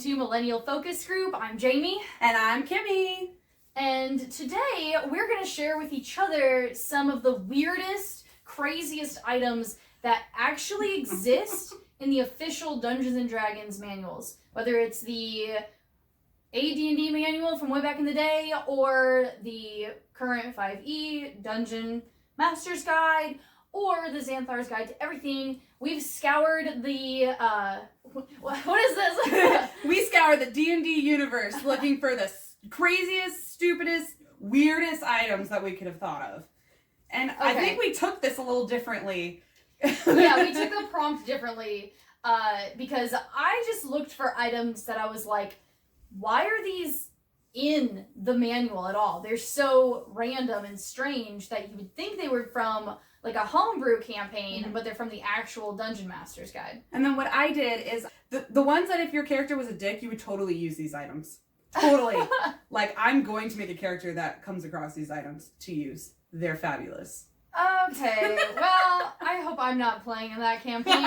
to Millennial Focus Group. I'm Jamie. And I'm Kimmy. And today we're going to share with each other some of the weirdest, craziest items that actually exist in the official Dungeons & Dragons manuals. Whether it's the AD&D manual from way back in the day or the current 5e Dungeon Master's Guide or the Xanthar's Guide to Everything. We've scoured the, what is this? We scoured the D&D universe looking for the craziest, stupidest, weirdest items that we could have thought of. And I think we took this a little differently. Yeah, we took the prompt differently because I just looked for items that I was like, why are these in the manual at all? They're so random and strange that you would think they were from like a homebrew campaign, but they're from the actual Dungeon Master's Guide. And then what I did is, the ones that if your character was a dick, you would totally use these items. Totally. Like, I'm going to make a character that comes across these items to use. They're fabulous. Okay, well, I hope I'm not playing in that campaign.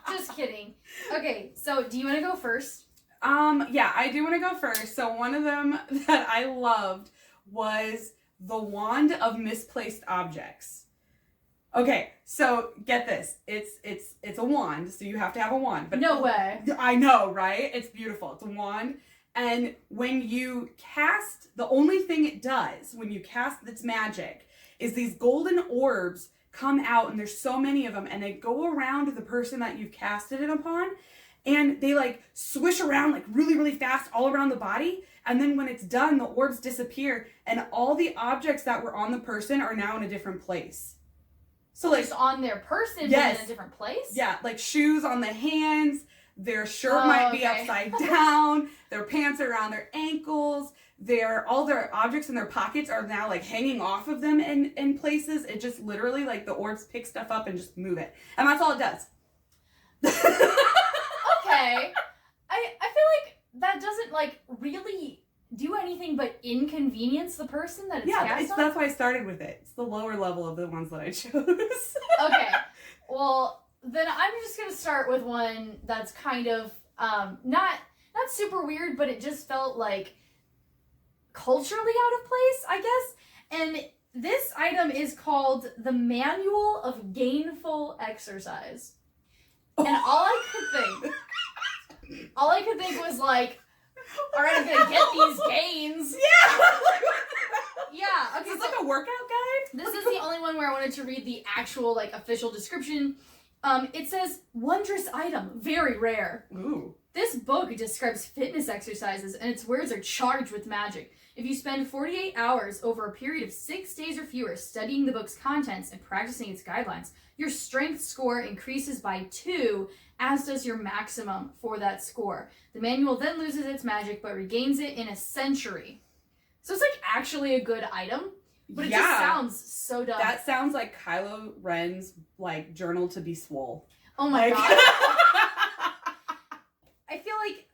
Just kidding. Okay, so do you want to go first? Yeah, I do want to go first. So one of them that I loved was the Wand of Misplaced Objects. Okay, so get this. It's a wand, so you have to have a wand. But no way. I know, right? It's beautiful. It's a wand. And when you cast, the only thing it does when you cast its magic is these golden orbs come out, and there's so many of them, and they go around the person that you've casted it upon, and they like swish around like really, really fast all around the body. And then when it's done, the orbs disappear, and all the objects that were on the person are now in a different place. So like, just on their person, yes, but in a different place? Yeah, like shoes on the hands, their shirt might be upside down, their pants are around their ankles, all their objects in their pockets are now like hanging off of them in places. It just literally, like, the orbs pick stuff up and just move it. And that's all it does. Okay. I feel like that doesn't like really do anything but inconvenience the person that it's cast on? That's why I started with it. It's the lower level of the ones that I chose. Okay. Well, then I'm just going to start with one that's kind of not super weird, but it just felt like culturally out of place, I guess. And this item is called the Manual of Gainful Exercise. And all I could think was like, all right, I'm gonna get these gains. Yeah. Yeah. Okay. Is this like a workout guide? This is the only one where I wanted to read the actual like official description. It says wondrous item, very rare. Ooh. This book describes fitness exercises, and its words are charged with magic. If you spend 48 hours over a period of 6 days or fewer studying the book's contents and practicing its guidelines, your strength score increases by 2, as does your maximum for that score. The manual then loses its magic, but regains it in a century. So it's like actually a good item, but it just sounds so dumb. That sounds like Kylo Ren's like journal to be swole. Oh my god. I feel like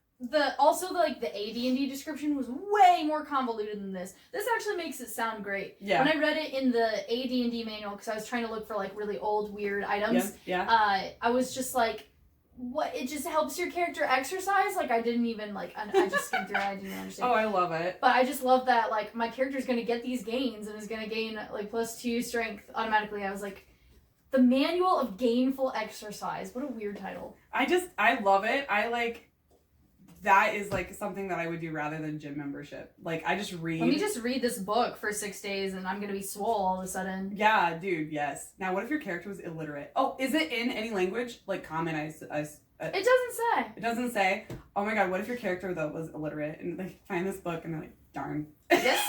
the AD&D description was way more convoluted than this. This actually makes it sound great. Yeah. When I read it in the AD&D manual, because I was trying to look for like really old weird items, I was just like, what? It just helps your character exercise? Like, I didn't even like, I just skimmed through it. I didn't understand. Oh, I love it. But I just love that like my character's gonna get these gains and is gonna gain like +2 strength automatically. I was like, the Manual of Gainful Exercise. What a weird title. I love it. That is like something that I would do rather than gym membership. Like, I just read. Let me just read this book for 6 days and I'm gonna be swole all of a sudden. Yeah, dude, yes. Now, what if your character was illiterate? Oh, is it in any language? Like, common, it doesn't say. It doesn't say? Oh my god, what if your character, though, was illiterate and they find this book and they're like, darn. Yes.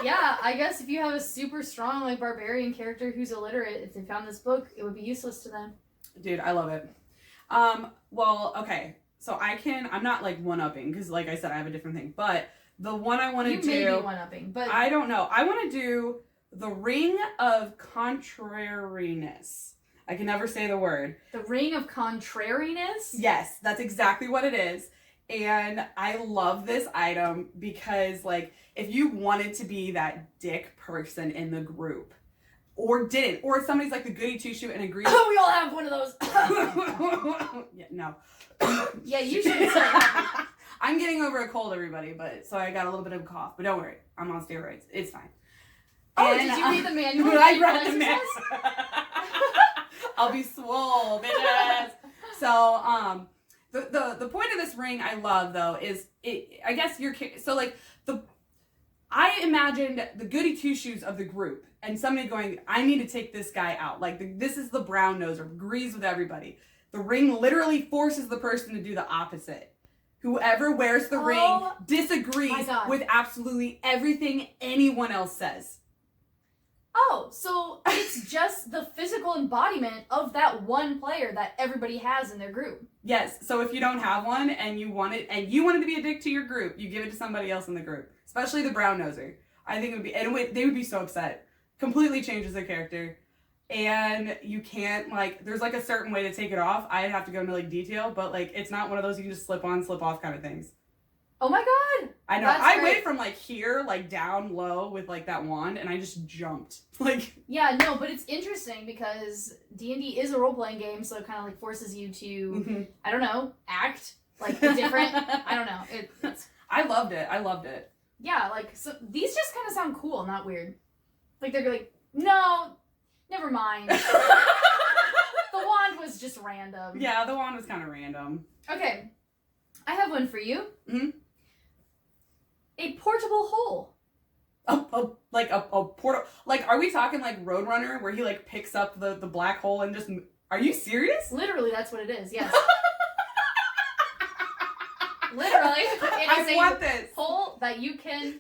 Yeah, I guess if you have a super strong, like, barbarian character who's illiterate, if they found this book, it would be useless to them. Dude, I love it. Well, okay. So I'm not like one-upping, because like I said, I have a different thing. But the one I want to do... You may be one-upping, but... I don't know. I want to do the Ring of Contrariness. I can never say the word. The Ring of Contrariness? Yes, that's exactly what it is. And I love this item because, like, if you wanted to be that dick person in the group, or didn't, or if somebody's like the goody two-shoe and agrees... Oh, we all have one of those. Yeah, no. Yeah, you should start having. I'm getting over a cold, everybody, but so I got a little bit of a cough. But don't worry, I'm on steroids. It's fine. Oh, did you read the manual? I read the manual. I'll be swole, bitches. So, the point of this ring I love though is I guess I imagined the goody two shoes of the group and somebody going, I need to take this guy out. Like this is the brown noser, agrees with everybody. The ring literally forces the person to do the opposite. Whoever wears the ring disagrees with absolutely everything anyone else says. Oh, so it's just the physical embodiment of that one player that everybody has in their group. Yes, so if you don't have one and you wanted to be a dick to your group, you give it to somebody else in the group, especially the brown noser. I think they would be so upset. Completely changes their character. And you can't, there's a certain way to take it off. I'd have to go into detail, but it's not one of those you can just slip on, slip off kind of things. Oh my god! I know. I went from here, down low with that wand, and I just jumped. Yeah, no, but it's interesting because D&D is a role-playing game, so it kind of forces you to, I don't know, act different. I don't know. It's I loved it. Yeah, so these just kind of sound cool, not weird. They're no, never mind. The wand was just random. Yeah, the wand was kind of random. Okay, I have one for you. Mm-hmm. A portable hole. A portal. Are we talking Roadrunner where he picks up the black hole and just? Are you serious? Literally, that's what it is. Yes. Literally, it is a hole that you can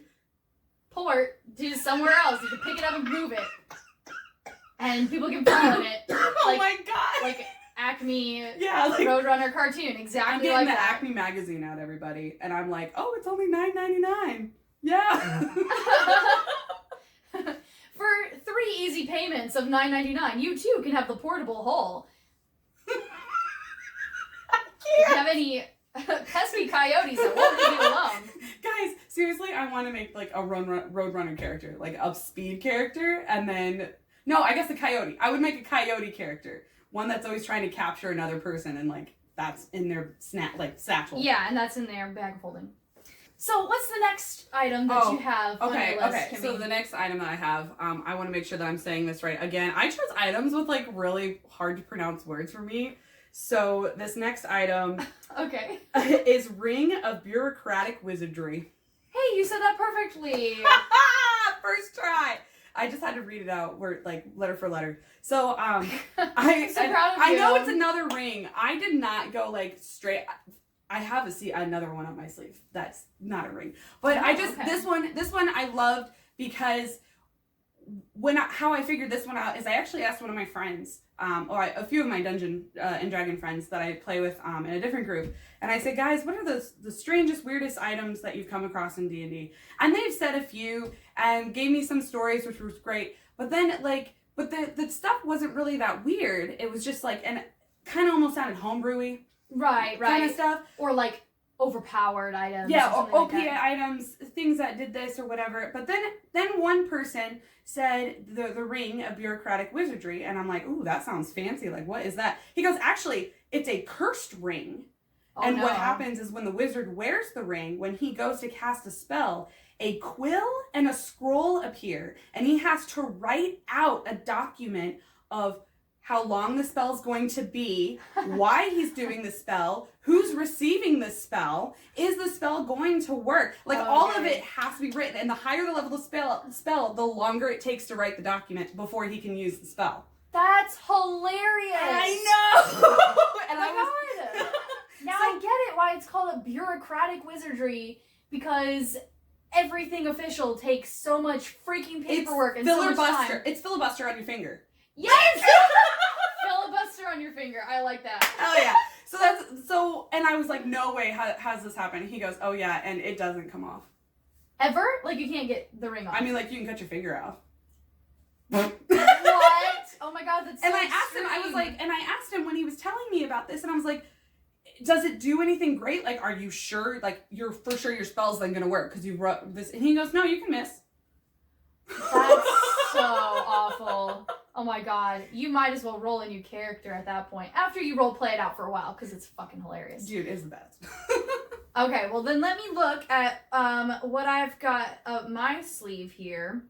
port to somewhere else. You can pick it up and move it, and people can fall in it. Oh my god! Acme Roadrunner cartoon, exactly. I'm getting the Acme magazine out, everybody, and I'm oh, it's only $9.99. Yeah. For 3 easy payments of $9.99, you too can have the portable hole. If you have any pesky coyotes that won't leave you alone. Guys, seriously, I want to make a Roadrunner character, a speed character, and then I guess a coyote. I would make a coyote character. One that's always trying to capture another person and that's in their satchel. Yeah, and that's in their bag of holding. So what's the next item that you have on your list? Okay, so the next item that I have, I want to make sure that I'm saying this right. Again, I chose items with really hard to pronounce words for me. So this next item is Ring of Bureaucratic Wizardry. Hey, you said that perfectly. First try. I just had to read it out word letter for letter. So I'm so proud of you. I know it's another ring. I did not go straight. I have another one up my sleeve. That's not a ring. But this one I loved because how I figured this one out is I actually asked one of my friends, a few of my Dungeon and Dragon friends that I play with in a different group, and I said, guys, what are the strangest, weirdest items that you've come across in D&D? And they've said a few and gave me some stories, which was great. But then but the stuff wasn't really that weird. It was just and kind of almost sounded homebrewy. Right. Kind of stuff. Or overpowered items. Yeah, or opiate items, things that did this or whatever. But then one person said the Ring of Bureaucratic Wizardry, and I'm ooh, that sounds fancy. What is that? He goes, actually, it's a cursed ring. Oh, and what happens is when the wizard wears the ring, when he goes to cast a spell, a quill and a scroll appear, and he has to write out a document of how long the spell's going to be, why he's doing the spell, who's receiving the spell, is the spell going to work? All of it has to be written, and the higher the level of spell, the longer it takes to write the document before he can use the spell. That's hilarious! I know! And God! Now I get it why it's called a bureaucratic wizardry, because everything official takes so much freaking paperwork and so much time. It's filibuster on your finger. Yes! Filibuster on your finger. I like that. Hell yeah. And I was no way, how's this happen? He goes, oh yeah, and it doesn't come off. Ever? You can't get the ring off. I mean, you can cut your finger off. What? Oh my god, that's so And I asked him when he was telling me about this, and I was does it do anything great? Are you sure? You're for sure your spell's then gonna work because you wrote this? And he goes, no, you can miss. That's so awful. Oh my god. You might as well roll a new character at that point. After you role play it out for a while, because it's fucking hilarious. Dude, it's the best. Okay, well then let me look at what I've got up my sleeve here.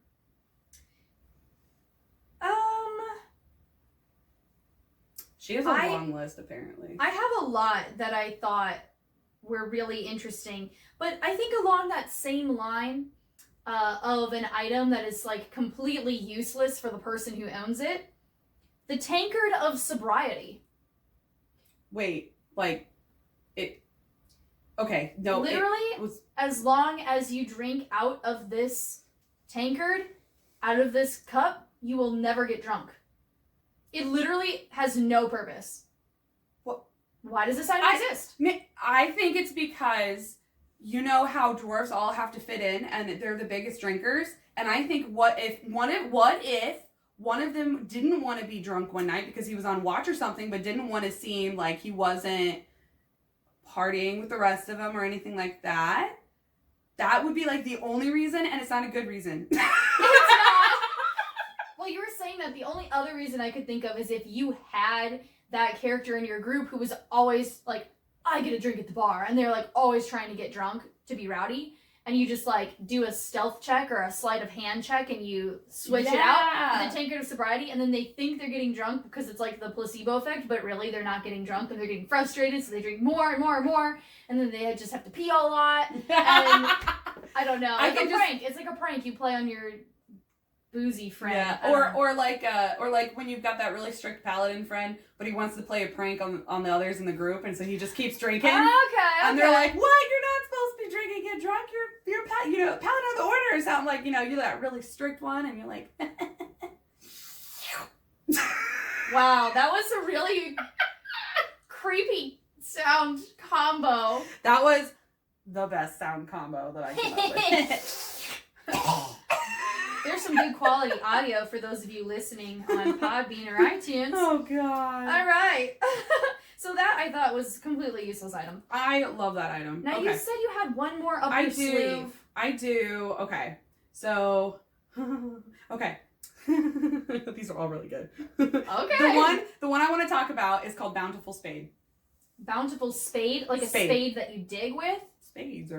She has a long list, apparently. I have a lot that I thought were really interesting, but I think along that same line of an item that is like completely useless for the person who owns it, the tankard of sobriety. Wait, like it? Okay, no. Literally, as long as you drink out of this tankard, out of this cup, you will never get drunk. It literally has no purpose. What? Why does this item exist? I think it's because you know how dwarves all have to fit in, and they're the biggest drinkers. And I think what if one of them didn't want to be drunk one night because he was on watch or something, but didn't want to seem like he wasn't partying with the rest of them or anything like that? That would be like the only reason, and it's not a good reason. It's not. Well, you were saying that the only other reason I could think of is if you had that character in your group who was always like, I get a drink at the bar, and they're like always trying to get drunk to be rowdy, and you just like do a stealth check or a sleight of hand check and you switch it out with the tankard of sobriety, and then they think they're getting drunk because it's like the placebo effect, but really they're not getting drunk and they're getting frustrated, so they drink more and more and more, and then they just have to pee a lot. And I don't know. It's like a prank you play on your boozy friend. Yeah. Or like when you've got that really strict paladin friend, but he wants to play a prank on the others in the group, and so he just keeps drinking. Okay. And they're like, "What? You're not supposed to be drinking. Get drunk. You're paladin of the order or something." Like, you're that really strict one, and you're like, wow, that was a really creepy sound combo. That was the best sound combo that I came up with. There's some good quality audio for those of you listening on Podbean or iTunes. Oh, God. All right. So that I thought was a completely useless item. I love that item. Now, you said you had one more up your sleeve. I do. Okay. So, okay. These are all really good. Okay. The one I want to talk about is called Bountiful Spade. Bountiful spade? Like a spade that you dig with? Spades.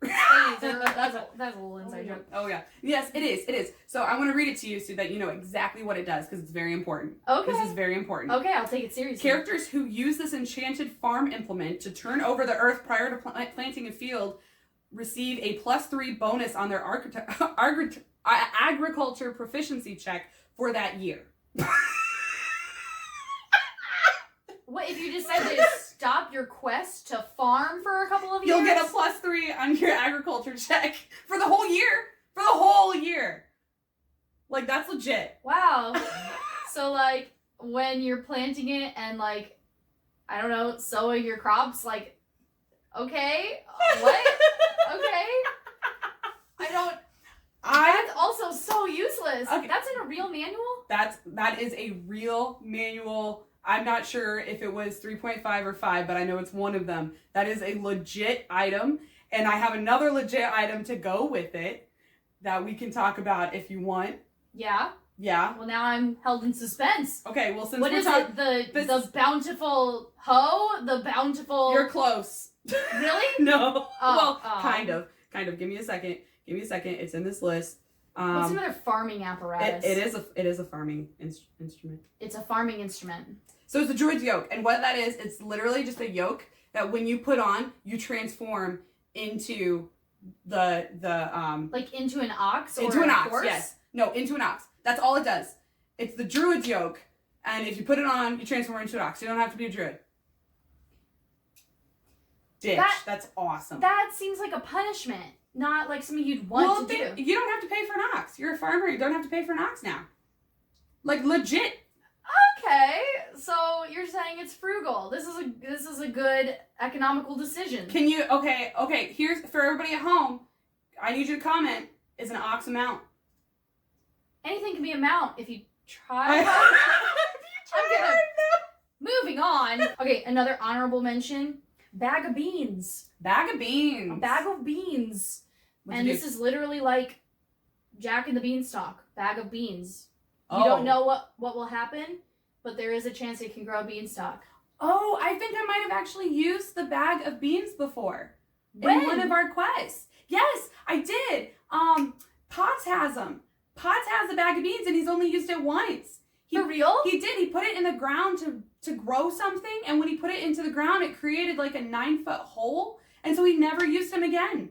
That's a little inside joke. Oh, yeah. Yes, it is. It is. So I want to read it to you so that you know exactly what it does, because it's very important. Okay. This is very important. Okay, I'll take it seriously. Characters who use this enchanted farm implement to turn over the earth prior to planting a field receive a +3 bonus on their agriculture proficiency check for that year. What if you just said to stop your quest to farm for a couple of years? You'll get a +3 on your agriculture check for the whole year. For the whole year. Like, that's legit. Wow. So, like, when you're planting it and, like, I don't know, sowing your crops, like, okay, what? Okay. That's also so useless. Okay. That's in a real manual? That is a real manual. I'm not sure if it was 3.5 or 5, but I know it's one of them. That is a legit item, and I have another legit item to go with it that we can talk about if you want. Yeah? Yeah. Well, now I'm held in suspense. Okay, well, since what is it? The bountiful hoe? The bountiful... You're close. Really? No. Well, kind of. Give me a second. It's in this list. What's another farming apparatus? It is a farming instrument. It's a farming instrument. So it's a druid's yoke, and what that is, it's literally just a yoke that when you put on, you transform into the like into an ox or into an ox. Horse? Yes. No, into an ox. That's all it does. It's the druid's yoke, and if you put it on, you transform into an ox. You don't have to be a druid. That's awesome. That seems like a punishment. Not like something you'd want to do. You don't have to pay for an ox. You're a farmer. You don't have to pay for an ox now. Like, legit. Okay, so you're saying it's frugal. This is a good economical decision. Can you? Okay. Here's for everybody at home. I need you to comment. Is an ox a mount? Anything can be a mount if you try. Moving on. Okay, another honorable mention. Bag of beans. Bag of beans. A bag of beans. And this is literally like Jack and the Beanstalk. Bag of beans. You don't know what will happen, but there is a chance it can grow a beanstalk. Oh, I think I might have actually used the bag of beans before. When? In one of our quests. Yes, I did. Potts has them. Potts has a bag of beans and he's only used it once. For real? He did. He put it in the ground to grow something, and when he put it into the ground, it created like a 9-foot hole, and so he never used them again.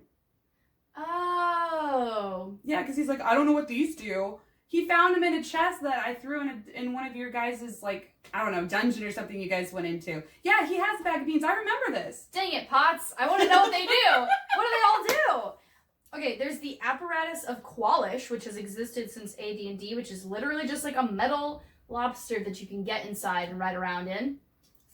Oh. Yeah, because he's like, I don't know what these do. He found them in a chest that I threw in one of your guys' like, I don't know, dungeon or something you guys went into. Yeah, he has a bag of beans. I remember this. Dang it, Potts. I want to know what they do. What do they all do? Okay, there's the apparatus of Qualish, which has existed since AD&D, which is literally just like a metal lobster that you can get inside and ride around in.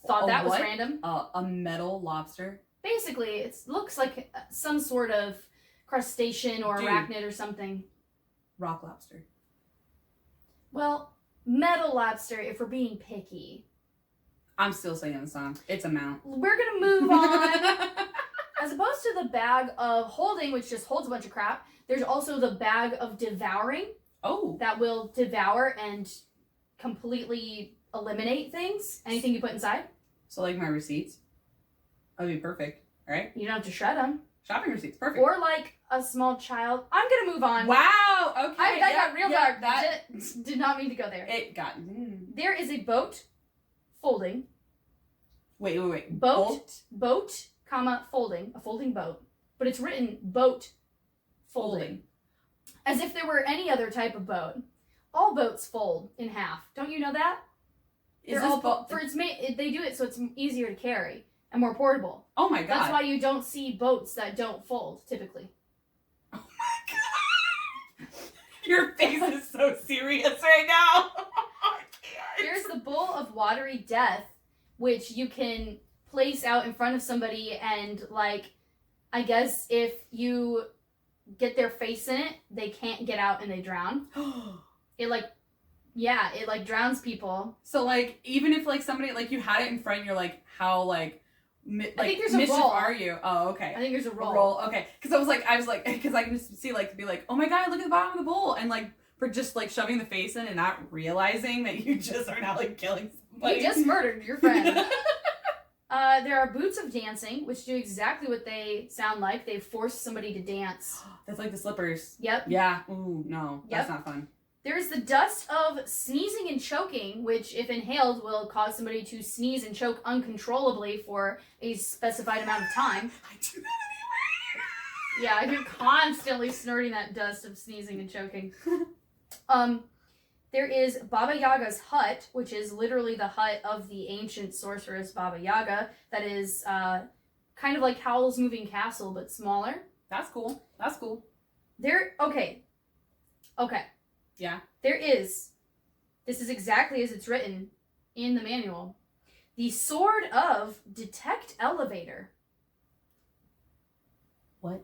Thought that was random. A metal lobster? Basically, it looks like some sort of crustacean or arachnid or something. Rock lobster. Well, metal lobster if we're being picky. I'm still singing the song. It's a mount. We're gonna move on. As opposed to the bag of holding, which just holds a bunch of crap, there's also the bag of devouring. Oh. That will devour and completely eliminate things. Anything you put inside. So like my receipts? That'd be perfect, right? You don't have to shred them. Shopping receipts, perfect. Or like a small child. I'm gonna move on. Wow, okay. That got real dark. That Did not mean to go there. It got... There is a boat folding. Wait. Boat, comma, folding. A folding boat. But it's written boat folding. As if there were any other type of boat. All boats fold in half. Don't you know that? They do it so it's easier to carry and more portable. Oh my god. That's why you don't see boats that don't fold, typically. Oh my god. Your face is so serious right now. I can't. Here's the bowl of watery death, which you can place out in front of somebody and, like, I guess if you get their face in it, they can't get out and they drown. It drowns people. So like, even if like somebody, like you had it in front, you're like, how like, I think there's a roll. Are you? Oh, okay. I think there's a roll. Okay. Because I was like, because I can just see like, be like, oh my god, look at the bottom of the bowl. And like, for just like shoving the face in and not realizing that you just are now like killing somebody. You just murdered your friend. There are boots of dancing, which do exactly what they sound like. They force somebody to dance. That's like the slippers. Yep. Yeah. Ooh, no. Yep. That's not fun. There's the dust of sneezing and choking, which, if inhaled, will cause somebody to sneeze and choke uncontrollably for a specified amount of time. I do that anyway. Yeah, you're constantly snorting that dust of sneezing and choking. There is Baba Yaga's hut, which is literally the hut of the ancient sorceress Baba Yaga. That is kind of like Howl's Moving Castle, but smaller. That's cool. Okay. Yeah. This is exactly as it's written in the manual. The Sword of Detect Elevator. What?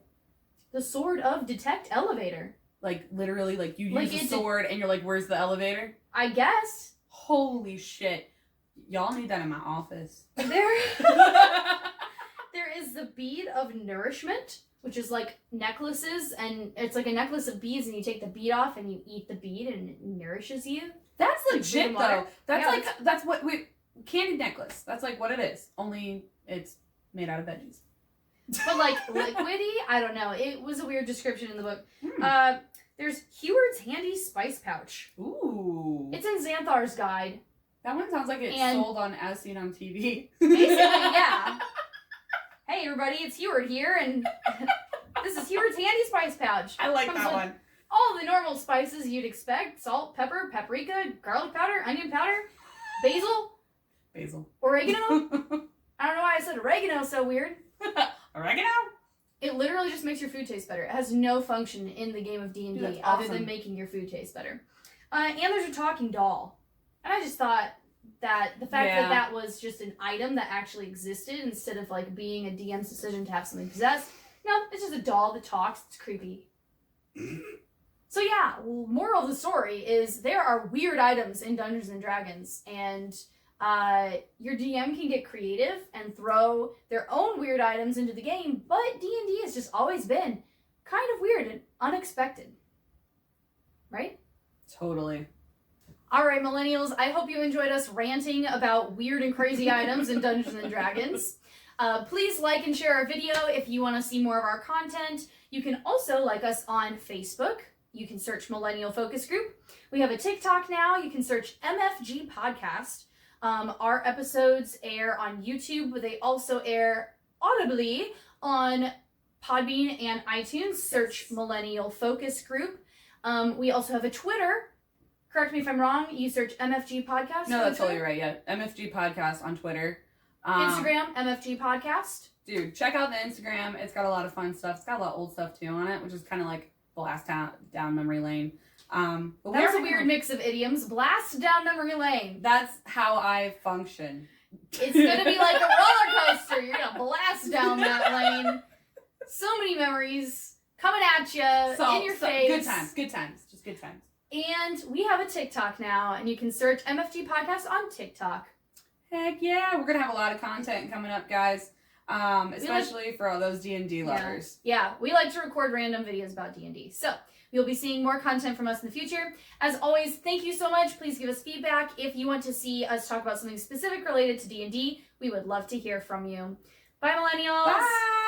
The Sword of Detect Elevator. Like, literally, like, you use a sword and you're like, where's the elevator? I guess. Holy shit. Y'all need that in my office. There is the Bead of Nourishment, which is like necklaces, and it's like a necklace of beads, and you take the bead off and you eat the bead and it nourishes you. That's legit, though. That's yeah, that's what candy necklace. That's like what it is. Only it's made out of veggies. But like liquidy, I don't know. It was a weird description in the book. There's Heward's Handy Spice Pouch. Ooh. It's in Xanthar's Guide. That one sounds like it's sold on As Seen on TV. Basically, yeah. Hey everybody, it's Heward here, and this is Heward's Handy Spice Pouch. I like that one. All the normal spices you'd expect: salt, pepper, paprika, garlic powder, onion powder, basil, oregano. I don't know why I said oregano so weird. Oregano? It literally just makes your food taste better. It has no function in the game of D&D other than making your food taste better. And there's a talking doll. And I just thought that the fact that that was just an item that actually existed instead of like being a DM's decision to have something possessed. No, it's just a doll that talks. It's creepy. So yeah, moral of the story is there are weird items in Dungeons and Dragons, and your DM can get creative and throw their own weird items into the game, but D&D has just always been kind of weird and unexpected. Right? Totally. All right, millennials, I hope you enjoyed us ranting about weird and crazy items in Dungeons and Dragons. Please like and share our video if you want to see more of our content. You can also like us on Facebook. You can search Millennial Focus Group. We have a TikTok now. You can search MFG Podcast. Our episodes air on YouTube, but they also air audibly on Podbean and iTunes. Search Millennial Focus Group. We also have a Twitter. Correct me if I'm wrong. You search MFG Podcast. No, that's totally right. Yeah, MFG Podcast on Twitter. Instagram, MFG Podcast. Dude, check out the Instagram. It's got a lot of fun stuff. It's got a lot of old stuff too on it, which is kind of like blast down memory lane. But that was a weird mix of idioms. Blast down memory lane. That's how I function. It's gonna be like a roller coaster. You're gonna blast down that lane. So many memories coming at you in your face. Good times, just good times. And we have a TikTok now, and you can search MFG Podcast on TikTok. Heck yeah, we're gonna have a lot of content coming up, guys. Especially for all those D&D lovers. Yeah, we like to record random videos about D&D. So you'll be seeing more content from us in the future. As always, thank you so much. Please give us feedback. If you want to see us talk about something specific related to D&D, we would love to hear from you. Bye, Millennials. Bye.